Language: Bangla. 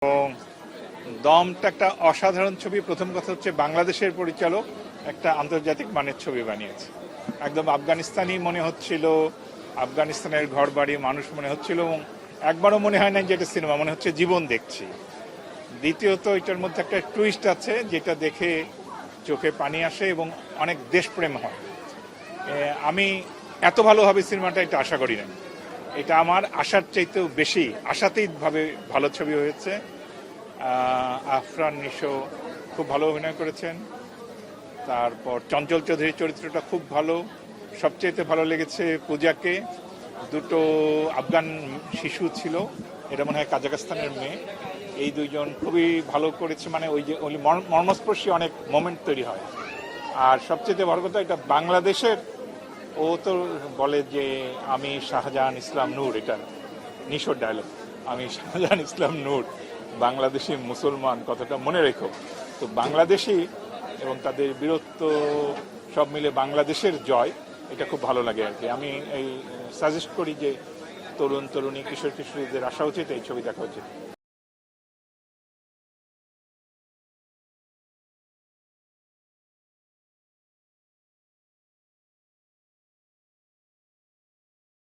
এবং দমটা একটা অসাধারণ ছবি। প্রথম কথা হচ্ছে বাংলাদেশের পরিচালক একটা আন্তর্জাতিক মানের ছবি বানিয়েছে। একদম আফগানিস্তানি মনে হচ্ছিল, আফগানিস্তানের ঘর বাড়ি মানুষ মনে হচ্ছিল, এবং একবারও মনে হয় না যে এটা সিনেমা, মনে হচ্ছে জীবন দেখছি। দ্বিতীয়ত এটার মধ্যে একটা টুইস্ট আছে যেটা দেখে চোখে পানি আসে এবং অনেক দেশপ্রেম হয়। আমি এত ভালো হবে সিনেমাটা এটা আশা করি না। এটা আমার আশার চাইতেও বেশি আশাতীতভাবে ভালো ছবি হয়েছে। আফরান নিশো খুব ভালো অভিনয় করেছেন। তারপর চঞ্চল চৌধুরীর চরিত্রটা খুব ভালো। সবচেয়ে ভালো লেগেছে পূজাকে। দুটো আফগান শিশু ছিল, এটা মনে হয় কাজাখস্তানের মেয়ে। এই দুইজন খুবই ভালো করেছে, মানে ওই যে ওই মর্মস্পর্শী অনেক মোমেন্ট তৈরি হয়। আর সবচেয়ে বড় কথা, এটা বাংলাদেশের, ও তো বলে যে আমি শাহজাহান ইসলাম নূর, এটা নিশোর ডায়লগ, আমি শাহজাহান ইসলাম নূর, বাংলাদেশি মুসলমান, কথাটা মনে রেখো। তো বাংলাদেশি এবং তাদের বীরত্ব সব মিলে বাংলাদেশের জয়, এটা খুব ভালো লাগে আর কি। আমি এই সাজেস্ট করি যে তরুণ তরুণী কিশোর কিশোরীদের আসা উচিত, এই ছবি দেখা উচিত।